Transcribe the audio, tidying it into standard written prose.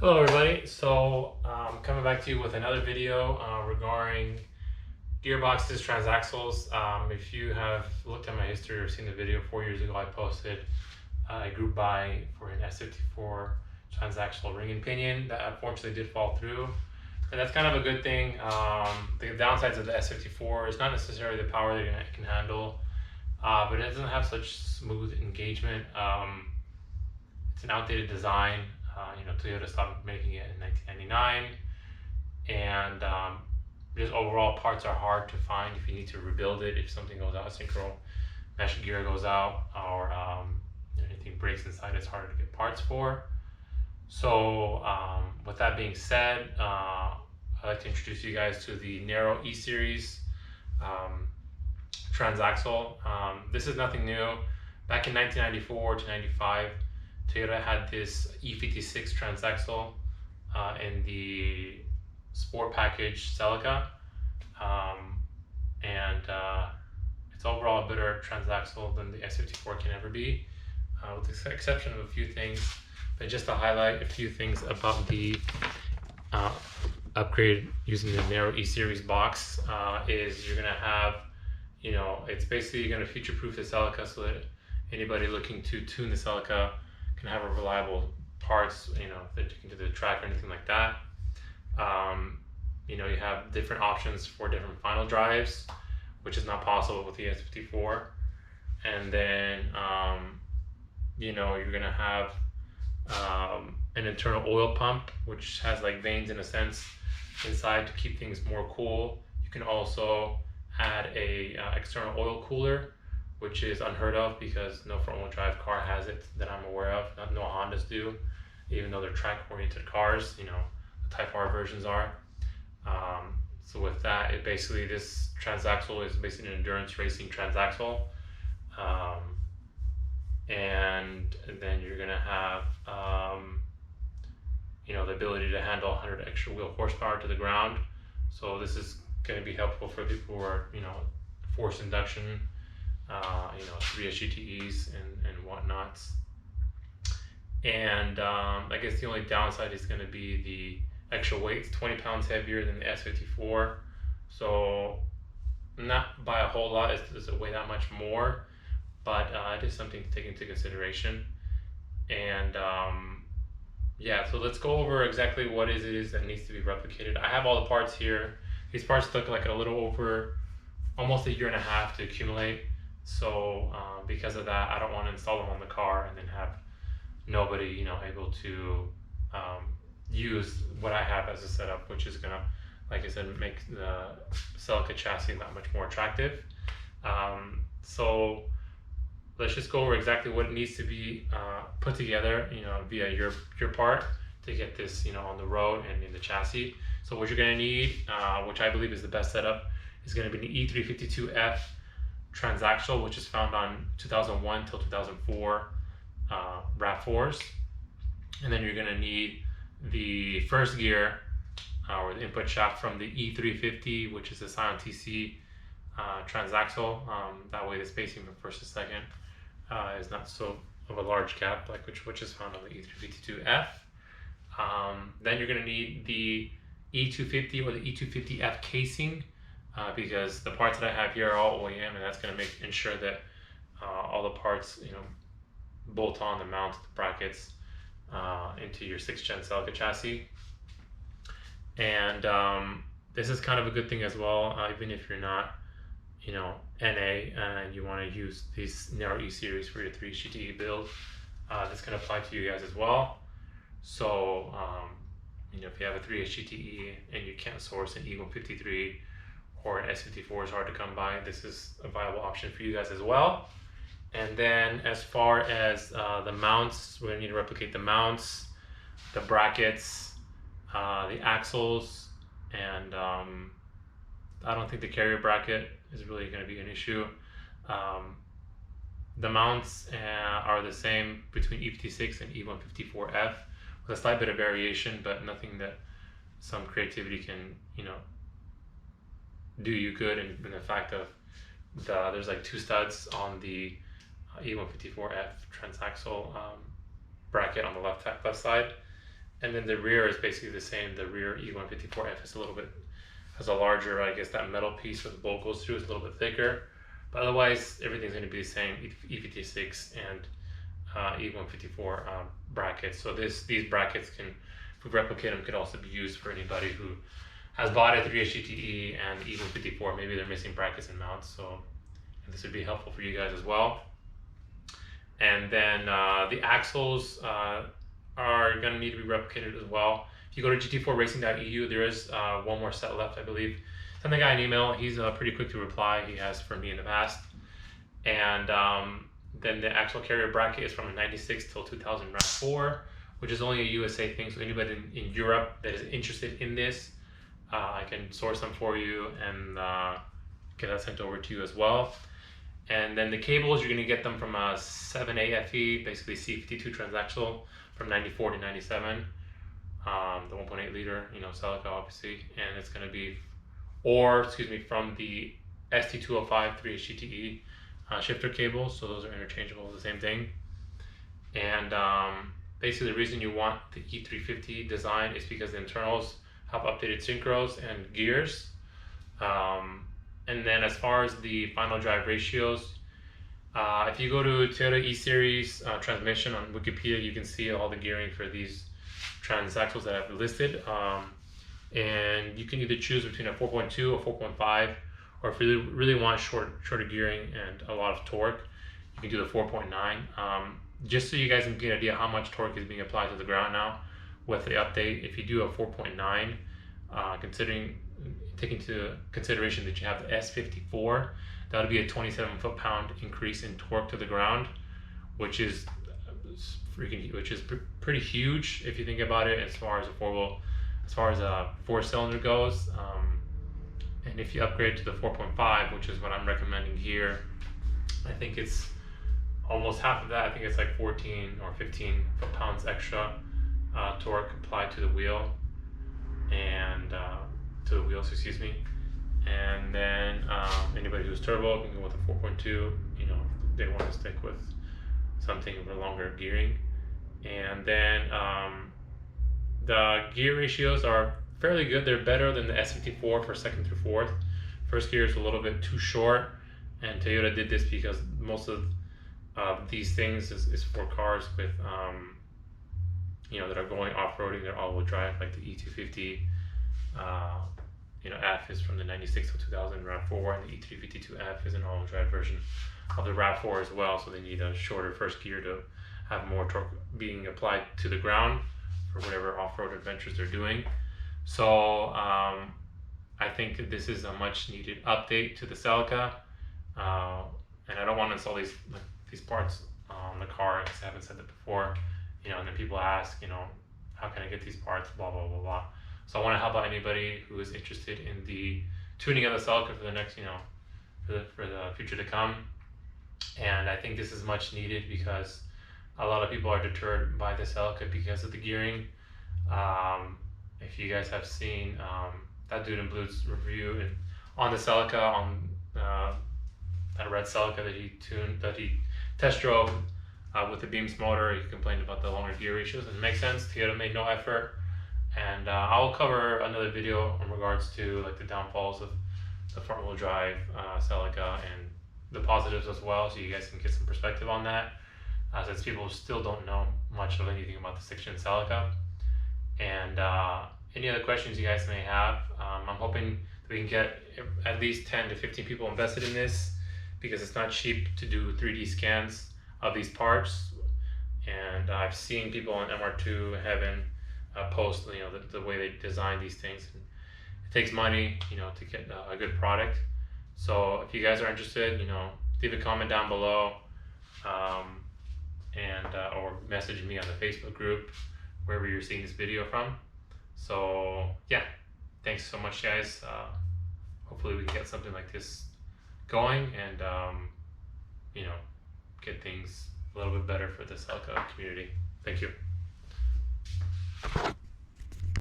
Hello everybody, so coming back to you with another video regarding gearboxes, transaxles. If you have looked at my history or seen the video 4 years ago, I posted a group buy for an S54 transaxle ring and pinion that unfortunately did fall through. And that's kind of a good thing. The downsides of the S54 is not necessarily the power that it can handle, but it doesn't have such smooth engagement. It's an outdated design. Toyota stopped making it in 1999, and just overall parts are hard to find if you need to rebuild it. If something goes out, syncro mesh gear goes out, or anything breaks inside, it's harder to get parts for. So with that being said, I'd like to introduce you guys to the narrow E series transaxle. This is nothing new. Back in 1994 to 95, Toyota had this E56 transaxle in the sport package Celica, and it's overall a better transaxle than the S54 can ever be, with the exception of a few things. But just to highlight a few things about the upgrade using the narrow E series box, is you're gonna have, it's basically gonna future-proof the Celica so that anybody looking to tune the Celica can have a reliable parts, that you can do the track or anything like that. You have different options for different final drives, which is not possible with the S54. And then, you're gonna have an internal oil pump, which has like veins in a sense inside to keep things more cool. You can also add a external oil cooler, which is unheard of because no front-wheel drive car has it that I'm aware of. No Hondas do, even though they're track-oriented cars. The Type R versions are. So with that, this transaxle is basically an endurance racing transaxle, and then you're gonna have the ability to handle 100 extra wheel horsepower to the ground. So this is going to be helpful for people who are forced induction, 3 SGTEs and whatnots. And I guess the only downside is going to be the extra weight. It's 20 pounds heavier than the S54, so not by a whole lot does it weigh that much more, but it is something to take into consideration. And yeah, so let's go over exactly what it is that needs to be replicated. I have all the parts here. These parts took like a little over almost 1.5 years to accumulate. So because of that, I don't want to install them on the car and then have nobody, able to use what I have as a setup, which is gonna, like I said, make the Celica chassis that much more attractive. So let's just go over exactly what needs to be put together, via your part to get this, on the road and in the chassis. So what you're gonna need, which I believe is the best setup, is gonna be the E250F Transaxle, which is found on 2001 till 2004 RAV4s. And then you're gonna need the first gear, or the input shaft from the E350, which is a Scion TC transaxle. That way the spacing from first to second is not so of a large gap, like which is found on the E352F. Then you're gonna need the E250 or the E250F casing, because the parts that I have here are all OEM, and that's going to ensure that all the parts, bolt on the mount, the brackets into your 6th gen Celica chassis. And this is kind of a good thing as well, even if you're not, NA and you want to use these narrow E series for your 3 GTE build. This can apply to you guys as well. So, if you have a 3 GTE and you can't source an E153 or an S54 is hard to come by, this is a viable option for you guys as well. And then as far as the mounts, we're going to need to replicate the mounts, the brackets, the axles, and I don't think the carrier bracket is really going to be an issue. The mounts are the same between E56 and E154F, with a slight bit of variation, but nothing that some creativity can, do you good. And the fact of there's like 2 studs on the E154F transaxle bracket on the left side, And then the rear is basically the same. The rear E154F is a little bit, has a larger, I guess that metal piece where the bolt goes through is a little bit thicker. But otherwise, everything's going to be the same, E56 and E154 brackets. So these brackets can, if we replicate them, could also be used for anybody who has bought a 3HGTE and E154. Maybe they're missing brackets and mounts. So this would be helpful for you guys as well. And then the axles are going to need to be replicated as well. If you go to gt4racing.eu, there is one more set left, I believe. Send the guy an email. He's pretty quick to reply. He has for me in the past. And then the axle carrier bracket is from a 96 till 2000 RAV4, which is only a USA thing. So anybody in Europe that is interested in this, I can source them for you and get that sent over to you as well. And then the cables, you're going to get them from a 7AFE, basically C52 transaxle from 94 to 97, the 1.8 liter, Celica obviously, and it's going to be, from the ST205 3HGTE shifter cables, so those are interchangeable, the same thing. And basically the reason you want the E350 design is because the internals have updated synchros and gears. And then as far as the final drive ratios, if you go to Toyota E-Series transmission on Wikipedia, you can see all the gearing for these transaxles that I've listed. And you can either choose between a 4.2 or 4.5, or if you really want shorter gearing and a lot of torque, you can do the 4.9. Just so you guys can get an idea how much torque is being applied to the ground now with the update, if you do a 4.9, taking into consideration that you have the S54, that would be a 27 foot-pound increase in torque to the ground, which is pretty huge if you think about it as far as a four-cylinder goes. And if you upgrade to the 4.5, which is what I'm recommending here, I think it's almost half of that. I think it's like 14 or 15 foot-pounds extra torque applied to the wheel and excuse me. And then anybody who's turbo can go with a 4.2. If they want to stick with something with a longer gearing. And then the gear ratios are fairly good. They're better than the S54 for second through fourth. First gear is a little bit too short, and Toyota did this because most of these things is for cars with that are going off-roading. They're all-wheel drive, like the E250 F is from the 96 to 2000 RAV4, and the E352F is an all-wheel drive version of the RAV4 as well. So they need a shorter first gear to have more torque being applied to the ground for whatever off-road adventures they're doing. So I think that this is a much needed update to the Celica, and I don't want to install these parts on the car because I haven't said that before. And then people ask, how can I get these parts, blah blah blah blah. So I want to help out anybody who is interested in the tuning of the Celica for the next, for the future to come. And I think this is much needed because a lot of people are deterred by the Celica because of the gearing. If you guys have seen that Dude in Blue's review on the Celica, on that red Celica that he test drove with the Beams motor, he complained about the longer gear ratios, and it makes sense. Toyota made no effort. And I'll cover another video in regards to like the downfalls of the front wheel drive Celica and the positives as well, so you guys can get some perspective on that, since people still don't know much of anything about the 6-gen Celica. And any other questions you guys may have, I'm hoping that we can get at least 10 to 15 people invested in this, because it's not cheap to do 3D scans of these parts. And I've seen people on MR2 Heaven post the way they design these things. And it takes money to get a good product. So if you guys are interested, leave a comment down below, or message me on the Facebook group, wherever you're seeing this video from. So yeah, thanks so much, guys. Hopefully we can get something like this going and get things a little bit better for the Celica community. Thank you.